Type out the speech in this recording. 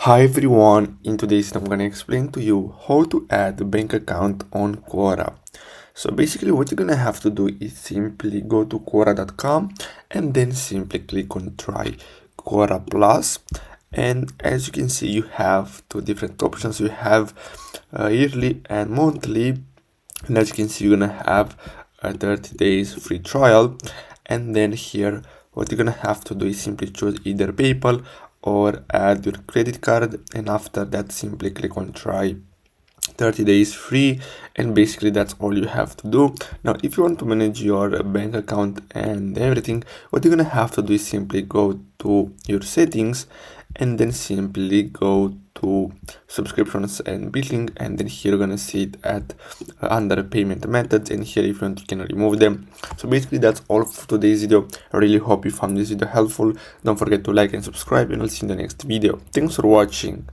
Hi everyone, in today's video I'm gonna explain to you how to add a bank account on Quora. So basically what you're gonna have to do is simply go to Quora.com and then simply click on try Quora Plus. And as you can see, you have two different options. You have yearly and monthly, and as you can see, you're gonna have a 30 days free trial. And then here what you're gonna have to do is simply choose either PayPal or add your credit card, and after that simply click on try 30 days free, and basically that's all you have to do. Now if you want to manage your bank account and everything, what you're gonna have to do is simply go to your settings and then simply go to subscriptions and billing, and then here you're gonna see it at under payment methods, and here if you want you can remove them. So basically that's all for today's video. I really hope you found this video helpful. Don't forget to like and subscribe, and I'll see you in the next video. Thanks for watching.